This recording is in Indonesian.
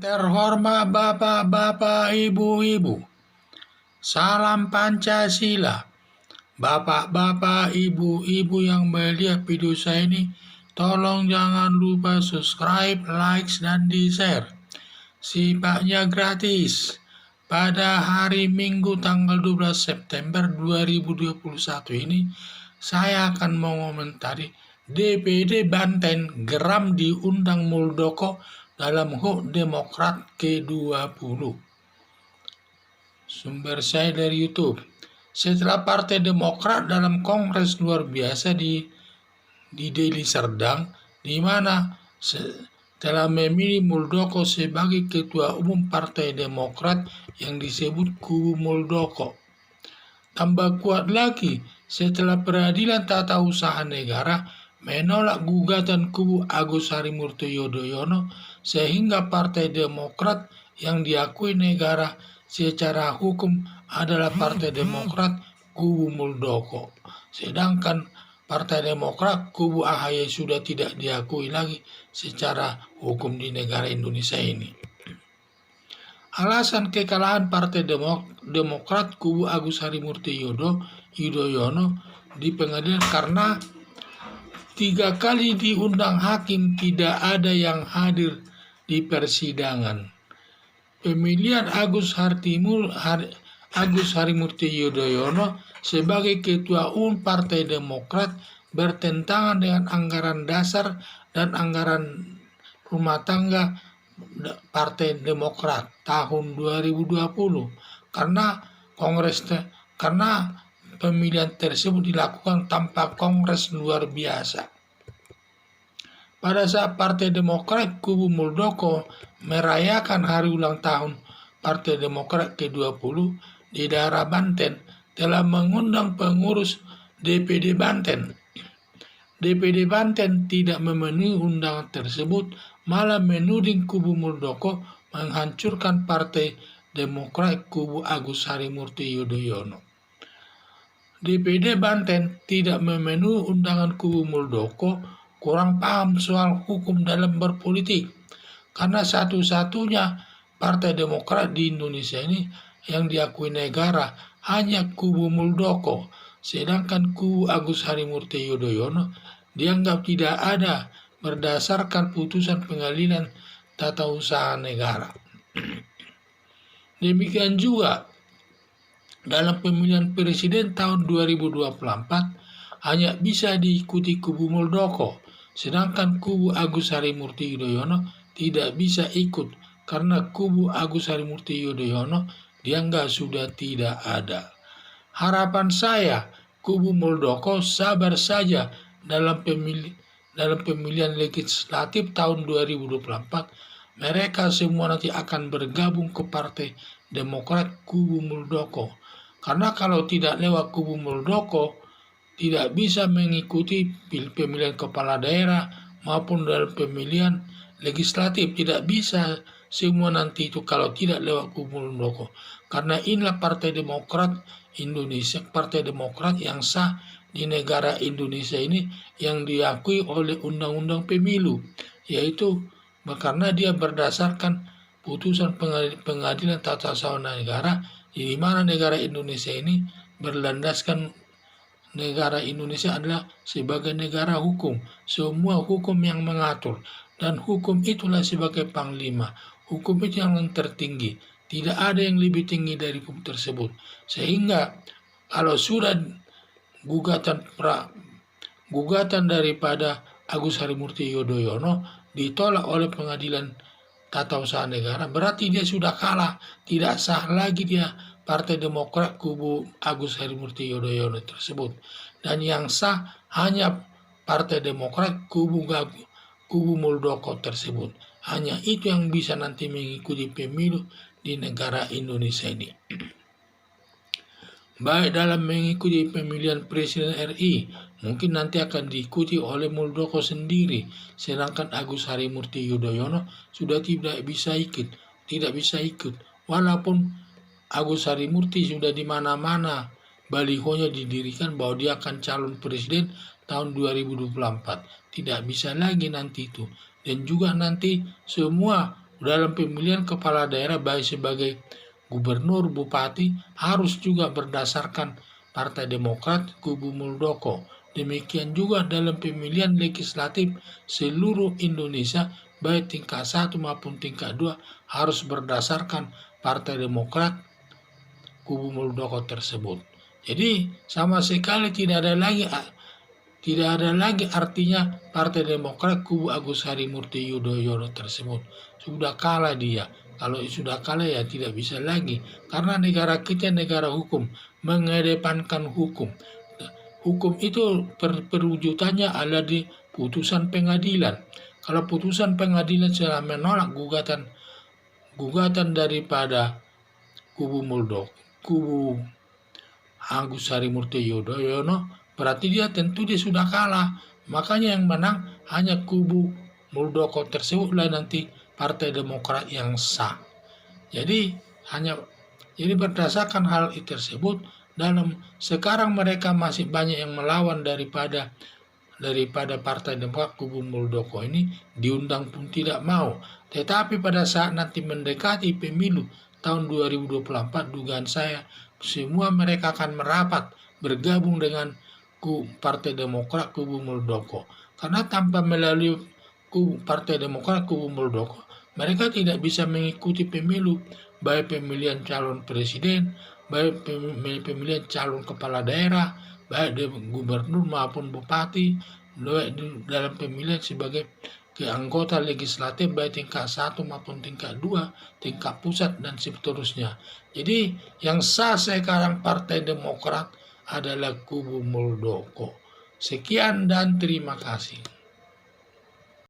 Terhormat Bapak-Bapak, Ibu-Ibu, salam Pancasila. Bapak-Bapak, Ibu-Ibu yang melihat video saya ini, tolong jangan lupa subscribe, like, dan di-share. Sifatnya gratis. Pada hari Minggu tanggal 12 September 2021 ini, saya akan mengomentari DPD Banten geram diundang Muldoko dalam HUK Demokrat ke-20. Sumber saya dari YouTube. Setelah Partai Demokrat dalam kongres luar biasa di Deli Serdang, di mana telah memilih Muldoko sebagai ketua umum Partai Demokrat yang disebut kubu Muldoko. Tambah kuat lagi setelah Peradilan Tata Usaha Negara menolak gugatan kubu Agus Harimurti Yudhoyono sehingga Partai Demokrat yang diakui negara secara hukum adalah Partai Demokrat kubu Muldoko. Sedangkan Partai Demokrat kubu AHY sudah tidak diakui lagi secara hukum di negara Indonesia ini. Alasan kekalahan Partai Demokrat kubu Agus Harimurti Yudhoyono di pengadilan karena 3 kali diundang hakim tidak ada yang hadir di persidangan. Pemilihan Agus Harimurti Yudhoyono sebagai ketua umum Partai Demokrat bertentangan dengan anggaran dasar dan anggaran rumah tangga Partai Demokrat tahun 2020 karena pemilihan tersebut dilakukan tanpa kongres luar biasa. Pada saat Partai Demokrat kubu Muldoko merayakan hari ulang tahun Partai Demokrat ke-20 di daerah Banten, telah mengundang pengurus DPD Banten. DPD Banten tidak memenuhi undangan tersebut, malah menuding kubu Muldoko menghancurkan Partai Demokrat kubu Agus Harimurti Yudhoyono. DPD Banten tidak memenuhi undangan kubu Muldoko, kurang paham soal hukum dalam berpolitik, karena satu-satunya Partai Demokrat di Indonesia ini yang diakui negara hanya kubu Muldoko, sedangkan kubu Agus Harimurti Yudhoyono dianggap tidak ada berdasarkan putusan Pengadilan Tata Usaha Negara. Demikian juga dalam pemilihan presiden tahun 2024 hanya bisa diikuti kubu Muldoko, sedangkan kubu Agus Harimurti Yudhoyono tidak bisa ikut karena kubu Agus Harimurti Yudhoyono dianggap sudah tidak ada. Harapan saya, kubu Muldoko sabar saja dalam pemilihan legislatif tahun 2024. Mereka semua nanti akan bergabung ke Partai Demokrat kubu Muldoko. Karena kalau tidak lewat kubu Muldoko, tidak bisa mengikuti pemilihan kepala daerah maupun dalam pemilihan legislatif. Tidak bisa semua nanti itu kalau tidak lewat kubu Muldoko. Karena inilah Partai Demokrat Indonesia, Partai Demokrat yang sah di negara Indonesia ini yang diakui oleh Undang-Undang Pemilu, yaitu karena dia berdasarkan putusan Pengadilan Tata Usaha Negara, di mana negara Indonesia ini berlandaskan negara Indonesia adalah sebagai negara hukum. Semua hukum yang mengatur, dan hukum itulah sebagai panglima. Hukum itu yang tertinggi. Tidak ada yang lebih tinggi dari hukum tersebut. Sehingga kalau sudah gugatan daripada Agus Harimurti Yudhoyono ditolak oleh Pengadilan Tata Usaha Negara, berarti dia sudah kalah, tidak sah lagi dia Partai Demokrat kubu Agus Harimurti Yudhoyono tersebut. Dan yang sah hanya Partai Demokrat kubu Muldoko tersebut. Hanya itu yang bisa nanti mengikuti pemilu di negara Indonesia ini. Baik dalam mengikuti pemilihan Presiden RI, mungkin nanti akan diikuti oleh Muldoko sendiri, sedangkan Agus Harimurti Yudhoyono sudah tidak bisa ikut. Walaupun Agus Harimurti sudah di mana-mana balihonya didirikan bahwa dia akan calon presiden tahun 2024. Tidak bisa lagi nanti itu. Dan juga nanti semua dalam pemilihan kepala daerah baik sebagai gubernur, bupati harus juga berdasarkan Partai Demokrat kubu Muldoko. Demikian juga dalam pemilihan legislatif seluruh Indonesia baik tingkat 1 maupun tingkat 2 harus berdasarkan Partai Demokrat kubu Muldoko tersebut. Jadi sama sekali tidak ada lagi artinya Partai Demokrat kubu Agus Harimurti Yudhoyono tersebut. Sudah kalah dia. Kalau sudah kalah ya tidak bisa lagi. Karena negara kita negara hukum, mengedepankan hukum. Hukum itu perwujudannya ada di putusan pengadilan. Kalau putusan pengadilan sudah menolak gugatan daripada kubu Muldoko, kubu Agus Harimurti Yudhoyono, berarti dia sudah kalah. Makanya yang menang hanya kubu Muldoko tersebutlah nanti Partai Demokrat yang sah. Jadi berdasarkan hal tersebut, dalam sekarang mereka masih banyak yang melawan daripada Partai Demokrat kubu Muldoko ini diundang pun tidak mau. Tetapi pada saat nanti mendekati pemilu tahun 2024, dugaan saya semua mereka akan merapat bergabung dengan Partai Demokrat kubu Muldoko. Karena tanpa melalui Partai Demokrat kubu Muldoko, mereka tidak bisa mengikuti pemilu, baik pemilihan calon presiden, baik pemilihan calon kepala daerah, baik gubernur maupun bupati, dalam pemilihan sebagai anggota legislatif baik tingkat 1 maupun tingkat 2, tingkat pusat dan seterusnya. Jadi yang sah sekarang Partai Demokrat adalah kubu Muldoko. Sekian dan terima kasih.